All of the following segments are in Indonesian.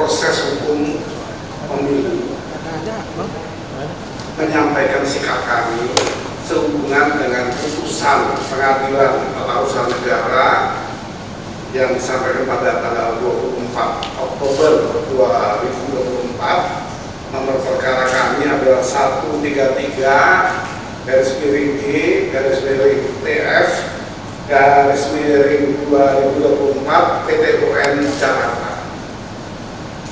proses hukum pemilu menyampaikan sikap kami sehubungan dengan putusan pengadilan tata usaha negara yang disampaikan pada tanggal 24 Oktober 2024. Nomor perkara kami adalah 133 garis miring G garis miring TF garis miring 2024 PT UN Jakarta.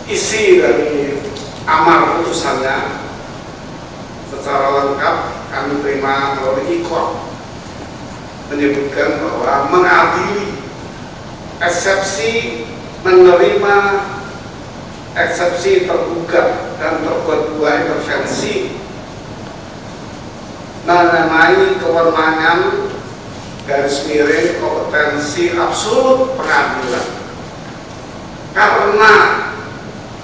Isi dari amar putusannya secara lengkap kami terima melalui IKOR, menyebutkan bahwa mengadili eksepsi menerima eksepsi tergugat dan terbuat dua intervensi mengenai kewenangan garis miring kompetensi absolut pengadilan, karena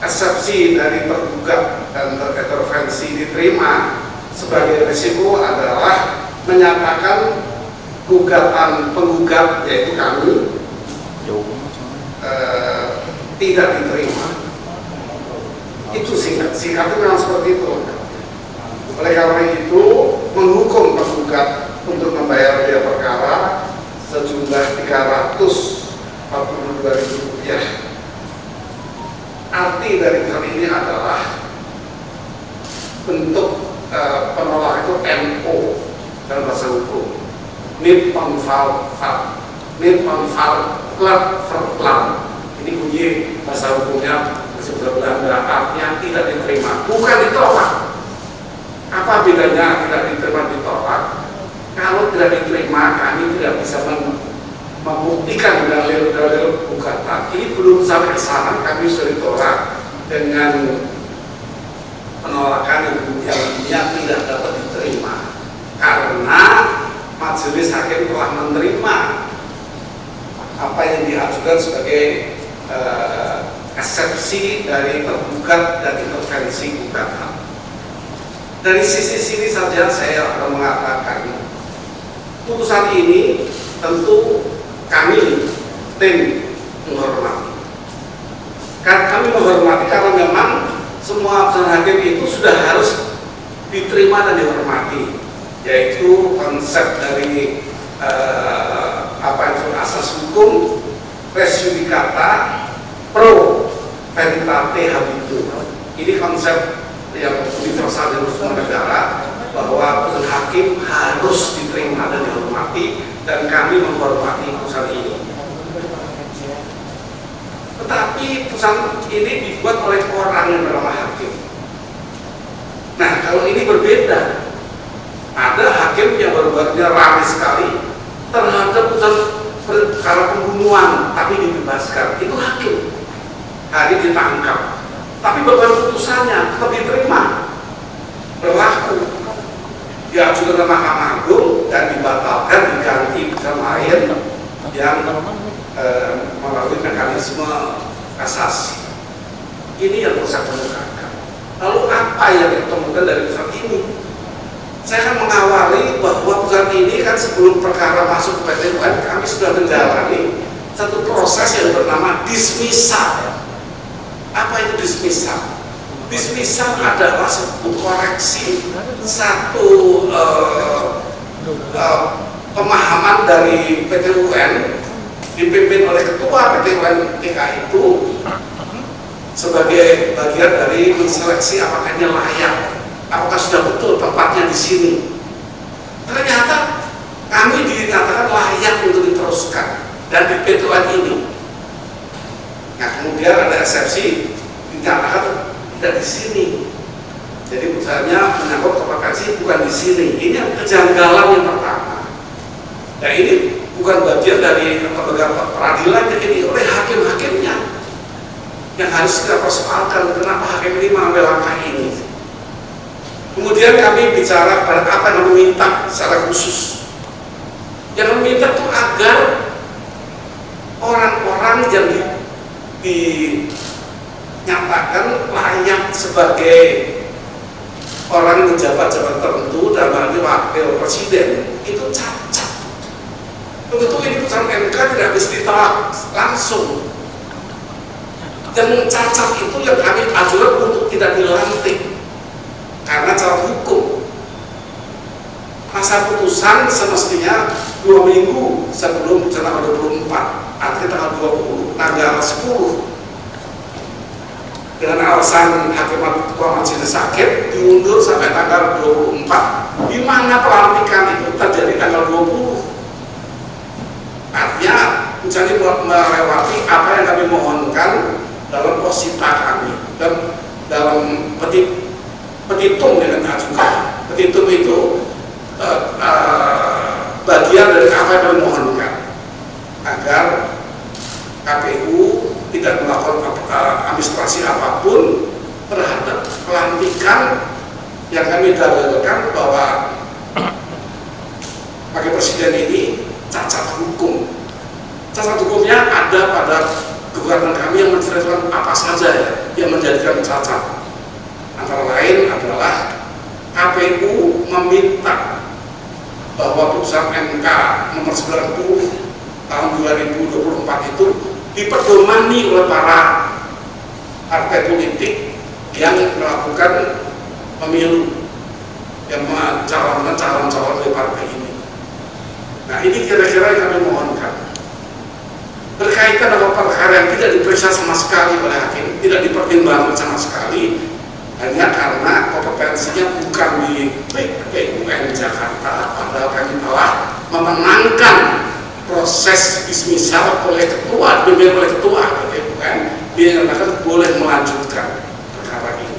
eksepsi dari tergugat dan terintervensi diterima sebagai risiko adalah menyatakan gugatan penggugat yaitu kami tidak diterima. Itu singkatnya memang seperti itu. Oleh karena itu menghukum penggugat untuk membayar biaya perkara sejumlah Rp342.000. Arti dari hal ini adalah bentuk penolak itu NO dalam bahasa hukum, niet onval verplan. Ini bunyi bahasa hukumnya sebelah Belanda, artinya tidak diterima, bukan ditolak. Apa bedanya tidak diterima ditolak? Kalau tidak diterima, kami tidak bisa membuktikan dalil-dalil gugatan. Ini belum sampai ke sana, kami sudah ditolak dengan penolakan yang tidak dapat diterima karena majelis hakim telah menerima apa yang diajukan sebagai eksepsi dari tergugat dan intervensi gugatan. Dari sisi sini saja saya akan mengatakan putusan ini tentu kami tim menghormati. Kami menghormati karena memang semua putusan hakim itu sudah harus diterima dan dihormati, yaitu konsep dari apa itu asas hukum res judicata pro veritate habitur. Ini konsep yang universal di semua negara, bahwa putusan hakim harus diterima dan dihormati, dan kami menghormati putusan ini. Tetapi putusan ini dibuat oleh orang yang bernama hakim. Nah, kalau ini berbeda, ada hakim yang baru-barunya ramai sekali terhadap putusan perkara pembunuhan tapi dibebaskan, itu hakim hari ditangkap, tapi beban putusannya tetap diterima, berlaku, diajukan ke Mahkamah Agung dan dibatalkan, diganti putusan lain yang melalui mekanisme kasasi. Ini yang saya kemukakan. Lalu apa yang ditemukan dari putusan ini? Saya akan mengawali bahwa putusan ini kan sebelum perkara masuk ke PT UN, kami sudah menjalani satu proses yang bernama dismissal. Apa itu dismissal? Dismissal adalah satu koreksi, satu pemahaman dari PT UN dipimpin oleh ketua PT UN DKI itu sebagai bagian dari menseleksi apakah ini layak, apakah sudah betul tempatnya di sini. Ternyata kami dinyatakan layak untuk diteruskan dan di PT UN ini. Nah, kemudian ada eksepsi, dinyatakan tidak di sini. Jadi misalnya menyangkut kompetensi bukan di sini. Ini yang kejanggalan yang pertama. Nah, ini bukan bagian dari lembaga peradilan, ini oleh hakim-hakimnya yang harus kita persoalkan kenapa hakim ini mengambil langkah ini. Kemudian kami bicara pada apa yang meminta secara khusus. Yang meminta itu agar orang-orang yang dinyatakan layak sebagai orang menjabat jabatan tertentu dalam hal ini wakil presiden itu cacat. Tentu ini putusan MK tidak bisa ditolak langsung. Yang cacat itu yang kami ajukan untuk tidak dilantik karena cacat hukum. Masa putusan semestinya 2 minggu sebelum tanggal 24, artinya tanggal 10. Dengan alasan hakim ketua majelis sakit diundur sampai tanggal 24, di mana pelantikan itu terjadi tanggal 20. Artinya jadi melewati apa yang kami mohonkan dalam posita kami dan dalam petitum yang diajukan. Petitum itu bagian dari apa yang kami mohonkan agar KPU tidak melakukan administrasi apapun terhadap pelantikan yang kami dalilkan bahwa Wakil Presiden ini cacat hukum. Cacat hukumnya ada pada gugatan kami yang menceritakan apa saja ya yang menjadikan cacat. Antara lain adalah KPU meminta bahwa putusan MK nomor 90 tahun 2024 itu dipedomani oleh para partai politik yang melakukan pemilu, yang mencalonkan calon-calon dari partai ini. Nah, ini kira-kira yang kami mohonkan berkaitan dengan perkara yang tidak diperiksa sama sekali oleh hakim, tidak dipertimbangkan sama sekali, hanya karena kompetensinya bukan di PUN Jakarta, padahal kami telah memenangkan proses dismisal oleh ketua, dipimpin oleh ketua PUN, dia nyatakan boleh melanjutkan perkara ini.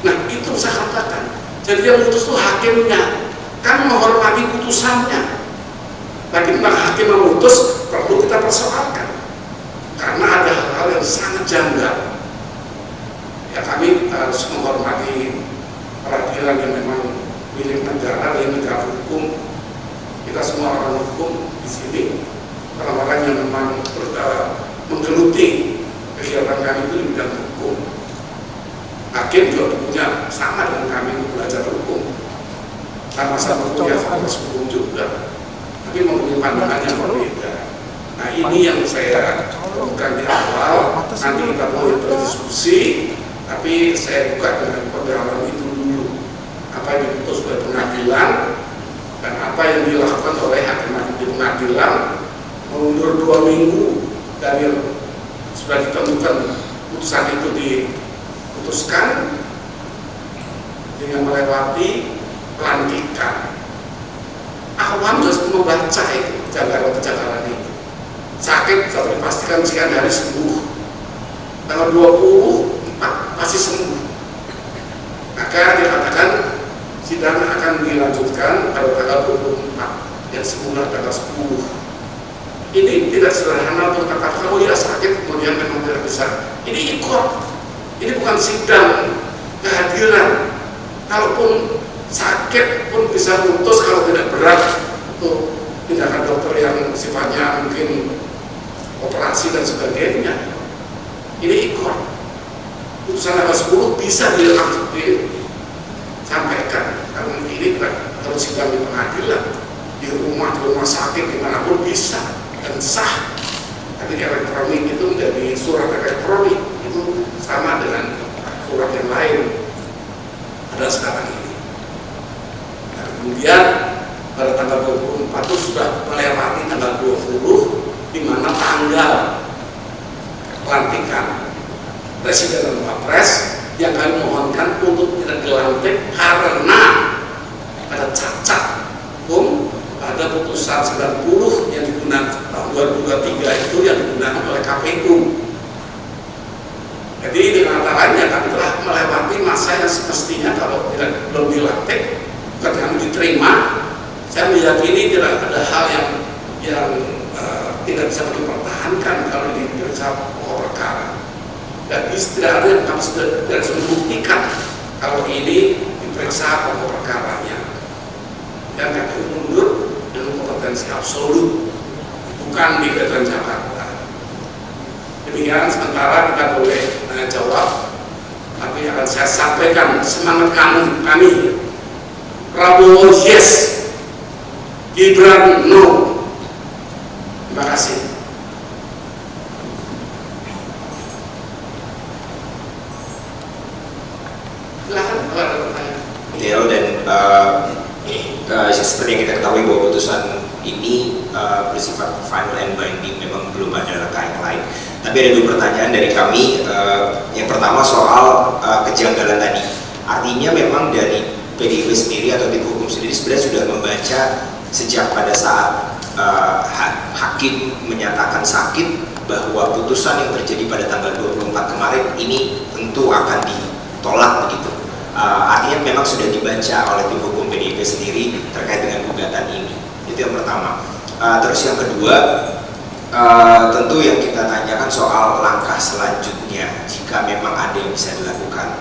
Nah, itu saya katakan, jadi yang memutus itu hakimnya, kan menghormati putusannya. Tapi hakim memutus perlu kita persoalkan, karena ada hal-hal yang sangat janggal. Ya, kami harus menghormati peradilan yang memang milik negara dan negara hukum. Kita semua orang hukum di sini, orang-orang yang memang menggeluti kegiatan kami itu di bidang hukum. Hakim juga punya sama dengan kami untuk belajar hukum, sama-sama kuliah fakultas hukum juga, tapi mempunyai pandangan yang berbeda. Nah, ini yang saya bukan di awal, nanti kita boleh berdiskusi. Tapi saya buka dengan pengalaman itu dulu, apa yang diputus oleh pengadilan dan apa yang dilakukan oleh hakim di pengadilan, mundur 2 minggu dari sudah ditentukan putusan itu diputuskan dengan melewati pelantikan. Awam harus membaca itu kejanggalan-kejanggalan itu. Sakit sudah dipastikan sekian hari sembuh, tanggal 24 masih sembuh, maka dikatakan sidang akan dilanjutkan pada tanggal 24 yang semula tanggal 10. Ini tidak sederhana untuk katakan oh ya sakit kemudian memang tidak bisa. Ini ikut, ini bukan sidang kehadiran. Kalaupun sakit pun bisa putus kalau tidak berat untuk tindakan dokter yang sifatnya mungkin operasi dan sebagainya. Ini ikut. Putusan tanggal 10 bisa disampaikan, karena ini harus sidang di pengadilan, di rumah sakit, dimanapun bisa dan sah. Tapi elektronik itu menjadi surat elektronik itu sama dengan surat yang lain ada sekarang ini. Nah, kemudian pada tanggal 24 itu sudah melewati tanggal 20, di mana tanggal pelantikan Presiden dan Wapres yang kami mohonkan untuk tidak dilantik karena ada cacat hukum pada putusan 90 yang digunakan tahun 2023 itu yang digunakan oleh KPU. Jadi dengan kata lainnya kami telah melewati masa yang semestinya kalau belum dilantik bukan kami diterima. Saya meyakini tidak ada hal yang tidak bisa dipertahankan kalau diperiksa pokok perkara. Dan tidak ada yang kami sudah membuktikan kalau ini diperiksa pokok perkaranya. Dan kami mundur dengan kompetensi absolut, bukan di Pengadilan Jakarta. Demikian sementara kita boleh tanya jawab, tapi akan saya sampaikan semangat kami. Prabowo yes, Gibran no. Terima kasih. Apa ada pertanyaan? Detail dan seperti yang kita ketahui bahwa putusan ini bersifat final and binding, memang belum ada langkah yang lain. Tapi ada dua pertanyaan dari kami. Yang pertama soal kejanggalan tadi. Artinya memang dari PDIP sendiri atau tim hukum sendiri sebenarnya sudah membaca sejak pada saat hakim menyatakan sakit bahwa putusan yang terjadi pada tanggal 24 kemarin ini tentu akan ditolak begitu. Artinya memang sudah dibaca oleh tim hukum PDIP sendiri terkait dengan gugatan ini. Itu yang pertama. Terus yang kedua, tentu yang kita tanyakan soal langkah selanjutnya jika memang ada yang bisa dilakukan.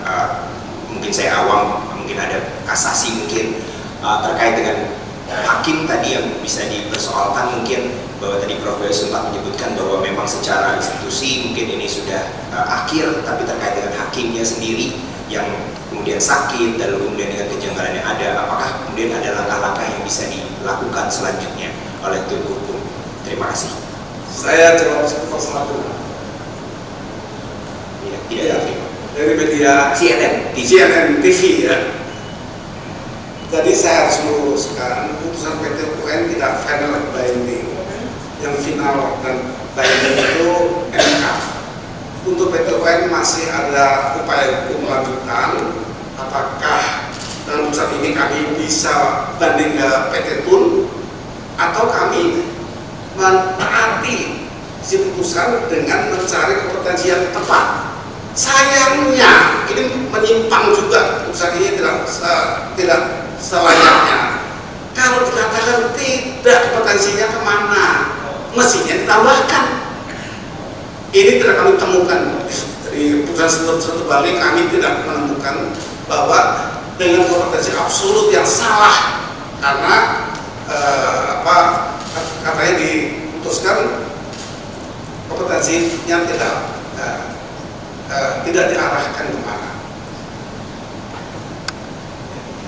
Mungkin saya awam, mungkin ada kasasi mungkin terkait dengan hakim tadi yang bisa dipersoalkan, mungkin bahwa tadi Prof. Bayu sempat menyebutkan bahwa memang secara institusi mungkin ini sudah akhir, tapi terkait dengan hakimnya sendiri yang kemudian sakit dan kemudian dengan kejanggalan yang ada, apakah kemudian ada langkah-langkah yang bisa dilakukan selanjutnya oleh tim hukum? Terima kasih. Saya jawab satu. Tidak. Dari media CNN TV ya. Jadi saya harus meluruskan, putusan PT UN tidak final and binding. Yang final dan binding itu MK. Untuk PT UN masih ada upaya hukum lanjutan. Apakah dalam putusan ini kami bisa banding ke PT TUN atau kami menaati si putusan dengan mencari kompetensi yang tepat. Sayangnya ini menyimpang juga, putusan ini tidak selayaknya. Kalau dikatakan tidak, kompetensinya kemana? Mestinya ditambahkan. Ini tidak kami temukan dari putusan terbalik, kami tidak menemukan bahwa dengan kompetensi absolut yang salah, karena katanya diputuskan kompetensinya tidak diarahkan kemana.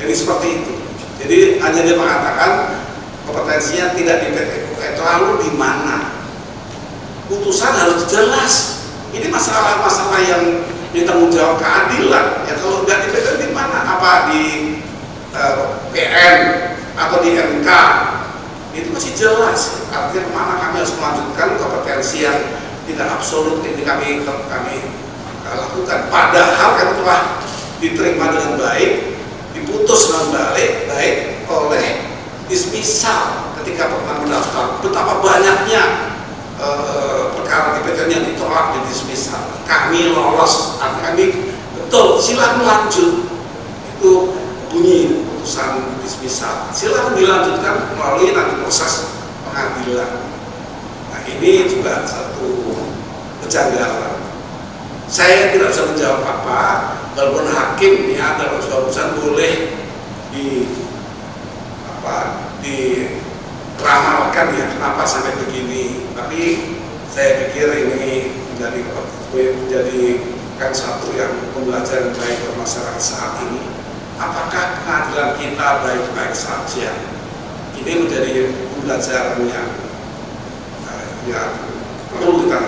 Jadi seperti itu. Jadi hanya dia mengatakan kompetensinya tidak di PT UN. Lalu di mana? Putusan harus jelas. Ini masalah-masalah yang ditanggung jawab keadilan. Ya kalau nggak di PT UN di mana? Apa di PN atau di MK? Itu masih jelas. Artinya kemana kami harus melanjutkan kompetensi yang tidak absolut ini kami lakukan. Padahal kami telah diterima dengan baik, diputus dengan baik oleh dismisal ketika pernah mendaftar. Betapa banyaknya perkara di PTN yang ditolak di dismisal. Kami lolos, artinya kami betul, silakan lanjut. Itu bunyi putusan dismisal. Silakan dilanjutkan melalui nanti proses pengadilan. Nah ini juga satu kejanggalan. Saya tidak bisa menjawab apa, walaupun hakim ya dalam sebuah putusan boleh diramalkan ya kenapa sampai begini. Tapi saya pikir ini menjadikan satu yang pembelajaran baik untuk masyarakat saat ini. Apakah pengadilan kita baik-baik saja? Ini menjadi pembelajaran yang perlu kita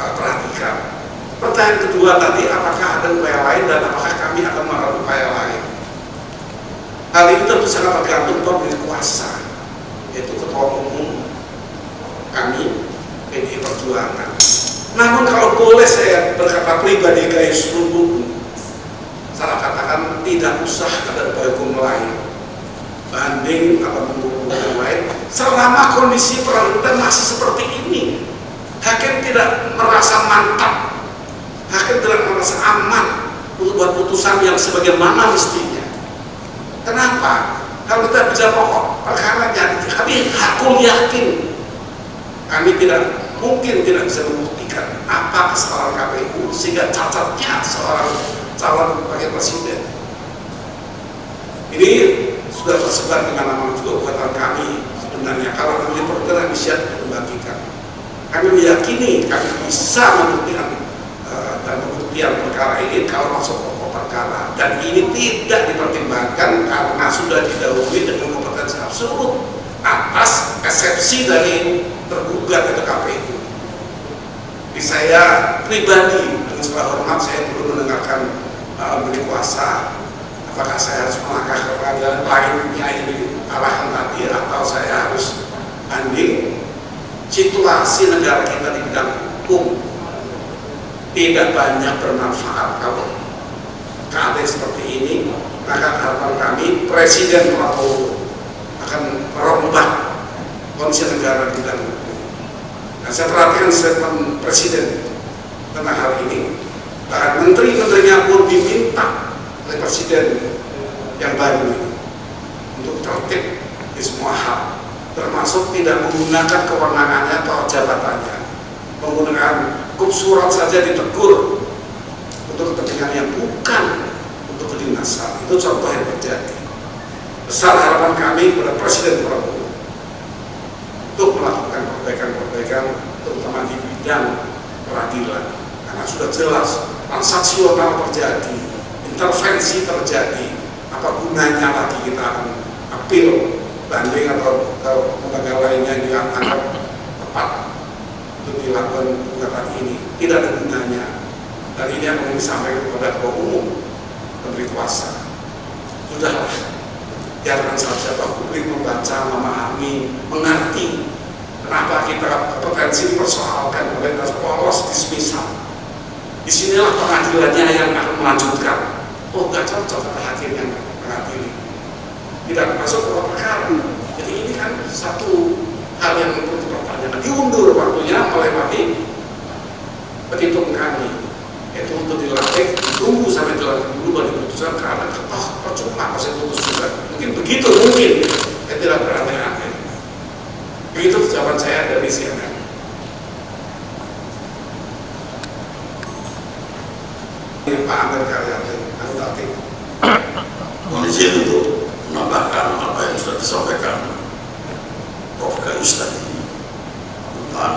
perhatikan. Pertanyaan kedua tadi, apakah ada upaya lain dan apakah kami akan melakukan upaya lain? Hal ini tentu sangat tergantung pemilik kuasa, yaitu ketua umum kami PDI Perjuangan. Namun kalau boleh saya berkata pribadi guys, saya katakan tidak usah ada upaya hukum lain, banding atau hukum lain, selama kondisi peradilan masih seperti ini. Hakim tidak merasa mantap, hakim tidak merasa aman untuk buat putusan yang sebagaimana mestinya. Kenapa? Kalau kita bicara pokok perkaranya, kami hakul yakin kami tidak mungkin tidak bisa membuktikan apa kesalahan KPU sehingga cacatnya seorang calon wakil presiden. Ini sudah tersebar di mana-mana juga buatan kami sebenarnya. Kalau nanti perkara bisa dibagikan. Kami meyakini kami bisa membuktikan dan pembuktian perkara ini kalau masuk pokok perkara, dan ini tidak dipertimbangkan karena sudah didahului dengan kompetensi absolut atas eksepsi dari tergugat atau KPU. Jadi saya pribadi dengan segala hormat saya perlu mendengarkan beri kuasa, apakah saya harus melangkah ke pengadilan lainnya ini arahan tadi, atau saya harus banding. Situasi negara kita di bidang hukum tidak banyak bermanfaat kalau keadaan seperti ini. Maka harapan kami Presiden Prabowo akan merombak kondisi negara di bidang hukum. Nah, saya perhatikan statement Presiden tentang hal ini. Bahkan menteri-menterinya pun diminta oleh Presiden yang baru ini untuk tertib di semua hal, termasuk tidak menggunakan kewenangannya atau jabatannya, menggunakan surat saja ditegur untuk kepentingan yang bukan untuk kedinasan. Itu contoh yang terjadi. Besar harapan kami kepada Presiden Prabowo untuk melakukan perbaikan-perbaikan, terutama di bidang peradilan, karena sudah jelas transaksional terjadi, intervensi terjadi. Apa gunanya lagi kita akan appeal, banding atau lembaga lainnya yang dianggap tepat untuk dilakukan gugatan ini? Tidak ada gunanya. Dan ini yang ingin disampaikan kepada Ketua Umum memberi kuasa. Sudahlah, biarkan saja publik membaca, memahami, mengerti kenapa kita potensi dipersoalkan oleh polos dismisal. Disinilah pengadilannya yang akan melanjutkan. Oh, nggak cocok ada hakim yang mengadili, tidak masuk ke perkara. Jadi ini kan satu hal yang perlu dipertanyakan. Diundur waktunya melewati petitum kami, yaitu untuk dilantik, ditunggu sampai dilantik dulu baru diputuskan, karena percuma masih putus juga. Mungkin begitu, mungkin saya tidak beraneh-aneh. Begitu jawaban saya dari CNN. Pak Amir Karyati, Anutatik. Mohon izin untuk menambahkan apa yang sudah disampaikan Prof. Gayus tadi tentang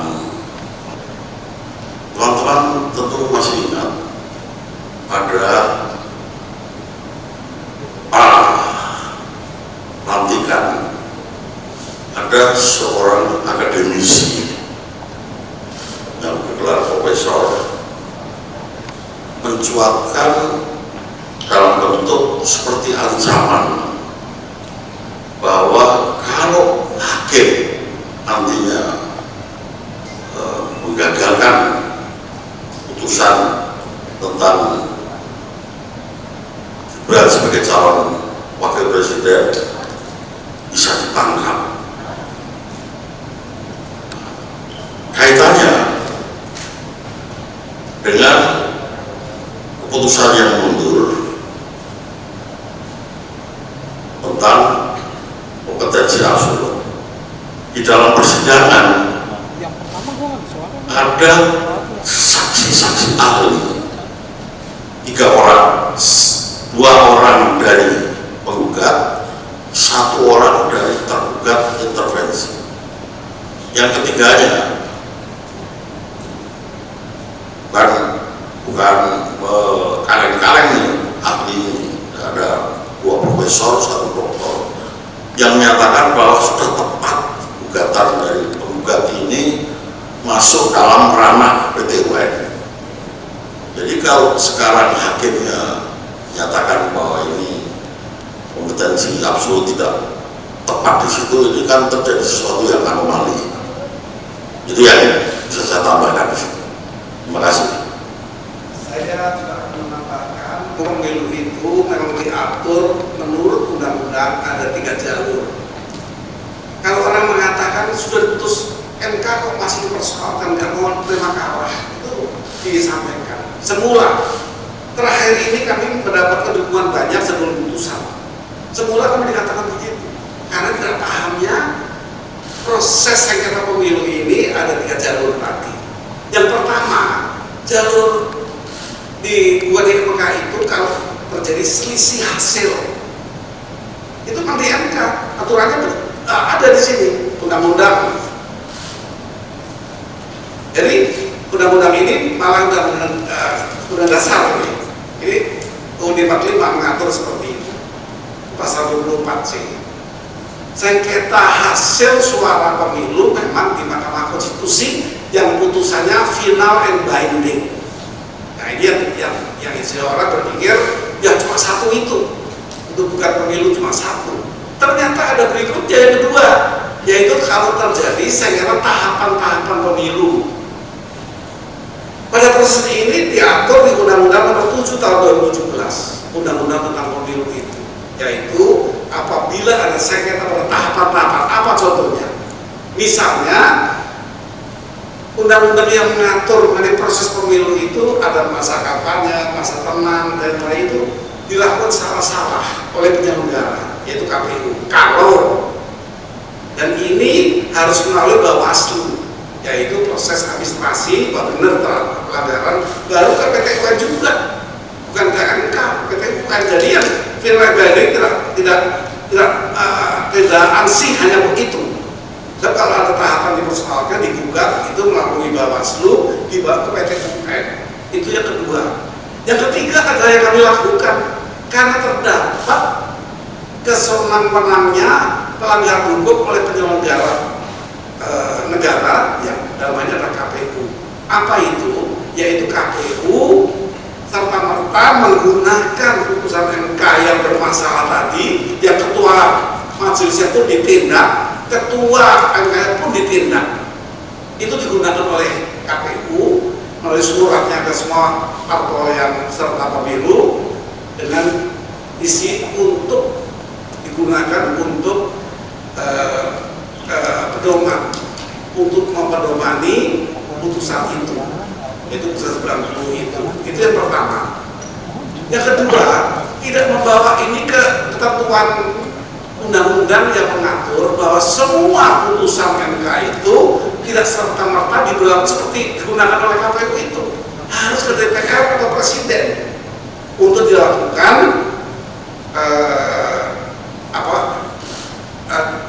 teman-teman tentu masih ingat ada pelantikan, ada seorang akademisi yang bergelar profesor mencuatkan dalam bentuk seperti ancaman bahwa kalau hakim nantinya menggagalkan putusan tentang Gibran sebagai calon wakil presiden bisa ditangkap. Kaitannya dengan keputusan yang mundur tentang kompetensi absolut. Di dalam persidangan ada saksi-saksi ahli, 3 orang, 2 orang dari penggugat, 1 orang dari tergugat intervensi. Yang ketiganya bukan kaleng-kaleng nih, ahli, ada 2 profesor, 1 doktor yang menyatakan bahwa sudah tepat gugatan dari penggugat ini masuk dalam ranah PT UN. Jadi kalau sekarang hakimnya menyatakan bahwa ini kompetensi absolut tidak tepat di situ, ini kan terjadi sesuatu yang anomali. Itu yang bisa saya tambahkan di sini. Terima kasih. Saya juga akan menambahkan, pemilu itu memang diatur menurut undang-undang ada 3 jalur. Kalau orang mengatakan sudah diputus MK kok masih dipersoalkan, nggak mau terima kalah, itu disampaikan. Semula, terakhir ini kami mendapatkan dukungan banyak sebelum putusan. Semula kami dikatakan begitu, karena tidak pahamnya proses sengketa pemilu ini ada 3 jalur tadi. Yang pertama, jalur di MK itu kalau terjadi selisih hasil itu kan di MK, aturannya ada di sini, undang-undang. Jadi undang-undang ini malah undang dasar ini UUD 45 mengatur seperti itu, pasal 24C. Sengketa hasil suara pemilu memang di Mahkamah Konstitusi yang putusannya final and binding. Nah ini yang istilah orang berpikir pemilu cuma satu. Ternyata ada berikutnya yang kedua, yaitu kalau terjadi sengketa tahapan-tahapan pemilu. Pada proses ini diatur di Undang-Undang Nomor 7 Tahun 2017, Undang-Undang tentang pemilu itu, yaitu apabila ada sengketa pada tahapan-tahapan, apa contohnya? Misalnya undang-undang yang mengatur mengenai proses pemilu itu ada masa kampanye, masa tenang dan lain itu dilakukan salah-salah oleh penyelenggara, yaitu KPU. Kalau dan ini harus melalui Bawaslu, yaitu proses administrasi, bahwa benar pelanggaran, baru ke PT UN juga, bukan ke MK, PT UN. Jadi yang Firly tidak ansih hanya begitu. Sebab kalau ada tahapan dipersoalkan, digugat, itu melalui Bawaslu, dibawa ke PT UN. Itu yang kedua. Yang ketiga adalah yang kami lakukan karena terdapat kesenang-menangnya pelanggaran hukum oleh penyelenggara negara yang namanya adalah KPU. Apa itu? Yaitu KPU serta-merta menggunakan putusan MK yang bermasalah tadi, yang ketua majelisnya pun ditindak, ketua MK pun ditindak. Itu digunakan oleh KPU melalui suratnya ke semua parpol yang serta pemilu dengan isi untuk digunakan untuk pedoman, untuk mempedomani putusan itu putusan 90 itu yang pertama. Yang kedua, tidak membawa ini ke ketentuan undang-undang yang mengatur bahwa semua putusan MK itu tidak serta-merta diberlakukan seperti digunakan oleh KPU itu, harus ke DPR atau Presiden untuk dilakukan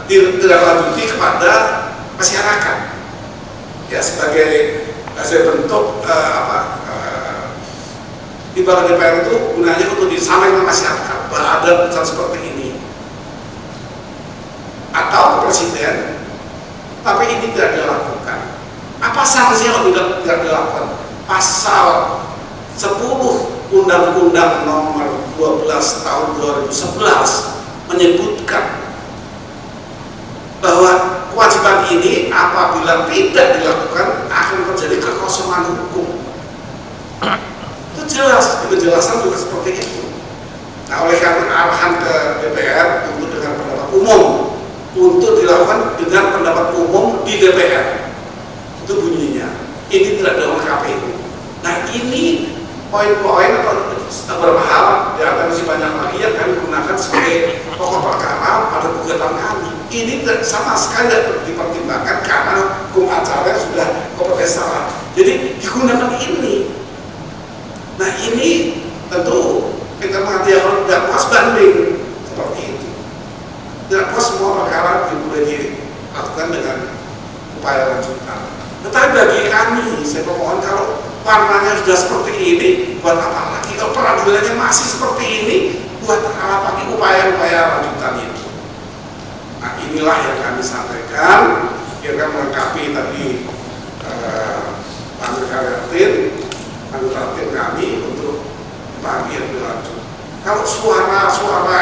ditindaklanjuti kepada masyarakat, ya sebagai bentuk lembaga DPR itu gunanya untuk disampaikan ke masyarakat bahwa ada putusan seperti ini, atau ke Presiden, tapi ini tidak dilakukan. Apa sanksi yang tidak dilakukan? Pasal 10 Undang-Undang Nomor 12 Tahun 2011 menyebutkan bahwa kewajiban ini apabila tidak dilakukan akan terjadi kekosongan hukum. Itu jelas, penjelasan juga seperti itu. Nah, oleh karena arahan ke DPR untuk dengan pendapat umum, untuk dilakukan dengan pendapat umum di DPR, itu bunyinya. Ini tidak ada KPU. Nah, ini poin-poin atau beberapa hal, ya masih banyak lagi yang kami gunakan sebagai pokok perkara pada gugatan kami. Ini sama sekali tidak dipertimbangkan karena hukum acara sudah kompetensi salah. Jadi digunakan ini. Nah, ini tentu kita mengerti yang tidak puas banding seperti itu. Tidak puas semua perkara boleh dilakukan dengan upaya lanjutan. Tetapi bagi kami, saya mohon kalau warnanya sudah seperti ini, buat apa lagi? Kalau peradilannya masih seperti ini, buat apa lagi upaya-upaya lanjutan itu? Nah, inilah yang kami sampaikan, kira-kira melengkapi tadi anggota tim kami untuk pagi yang berlanjut. Kalau suara-suara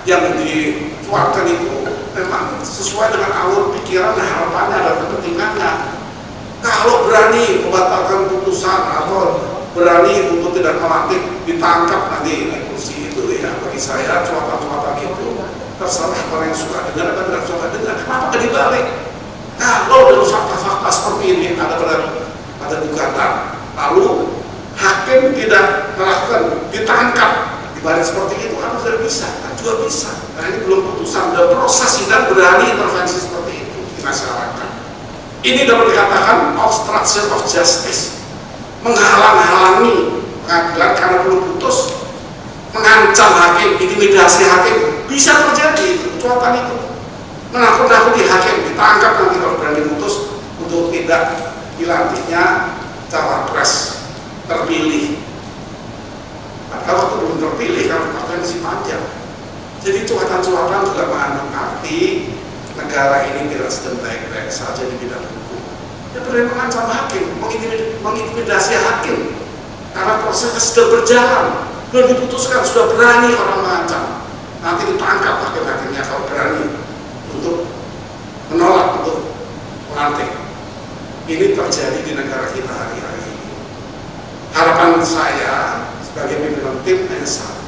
yang dikeluarkan itu memang sesuai dengan alur pikiran dan harapannya dan kepentingannya. Kalau berani membatalkan putusan atau berani untuk tidak melantik, ditangkap nanti di kursi itu, ya bagi saya cuatan-cuatan itu terserah orang yang suka dengar atau tidak suka dengar. Kenapa tidak dibalik? Kalau dengan fakta-fakta seperti ini ada pada gugatan, lalu hakim tidak melakukan, ditangkap dibalik seperti itu, kan tidak bisa, kan juga bisa. Nah, ini belum putusan, dan proses sidang berani intervensi seperti itu di masyarakat. Ini dapat dikatakan obstruction of justice, menghalang-halangi pengadilan karena belum putus, mengancam hakim, intimidasi hakim, bisa terjadi itu, cuatan itu, menakut-nakuti hakim, ditangkap nanti kalau berani putus untuk tidak dilantiknya cawapres terpilih. Padahal waktu belum terpilih karena partai masih panjang. Jadi cuatan-cuatan juga mengandung arti negara ini tidak sedang baik-baik saja di bidang hukum. Dia berani mengancam hakim, mengintimidasi hakim karena prosesnya sudah berjalan, belum diputuskan, sudah berani orang mengancam. nanti ditangkap hakim-hakimnya kalau berani untuk menolak untuk melantik. Ini terjadi di negara kita hari-hari ini. Harapan saya sebagai pimpinan tim hanya satu,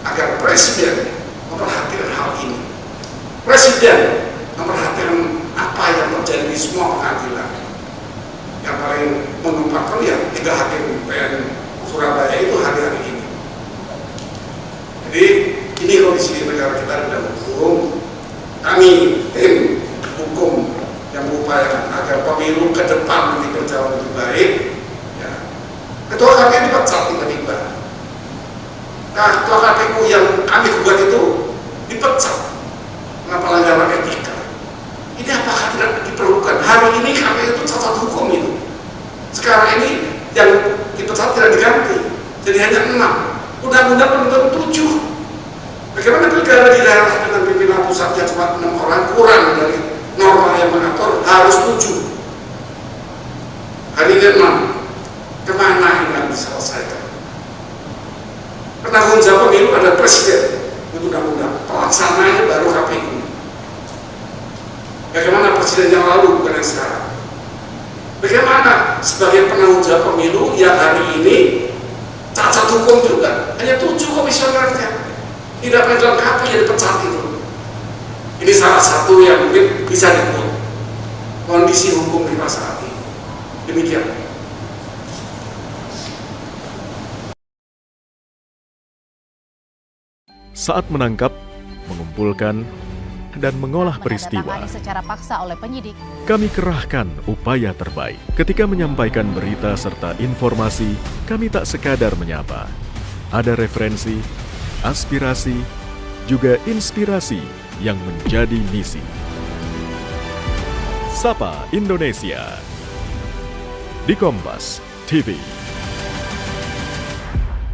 agar Presiden memperhatikan hal ini. Presiden memperhatikan apa yang terjadi di semua pengadilan. Yang paling mengumpulkan ya 3 hakim PN Surabaya itu hari-hari ini. Jadi ini kondisi negara kita dan hukum. Kami tim hukum yang mengupayakan agar pemilu ke depan nanti berjalan lebih baik. Ya. Ketua KPU dipecat tiba-tiba. Nah, ketua KPU yang kami gugat itu dipecat karena pelanggaran etika. Ini apakah tidak diperlukan? Hari ini KPU itu cacat hukum itu. Sekarang ini yang dipecat tidak diganti, jadi hanya 6. Undang-undang penentuan 7. Bagaimana pilkada di daerah dengan pimpinan pusatnya cuma 6 orang, kurang dari norma yang mengatur harus 7. Hari ini 6. Kemana ini yang diselesaikan? Penanggung jawab pemilu ada presiden, itu undang-undang. Pelaksananya baru KPU. Bagaimana presiden yang lalu bukan yang sekarang? Bagaimana sebagai penanggung jawab pemilu yang hari ini cacat hukum juga, hanya 7 komisionernya, tidak dilengkapi yang dipecat itu. Ini salah satu yang mungkin bisa dibuat kondisi hukum kita saat ini. Demikian. Saat menangkap, mengumpulkan, dan mengolah peristiwa, secara paksa oleh penyidik. kami kerahkan upaya terbaik. Ketika menyampaikan berita serta informasi, kami tak sekadar menyapa. Ada referensi, aspirasi, juga inspirasi yang menjadi misi. Sapa Indonesia di Kompas TV.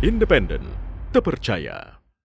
Independen, terpercaya.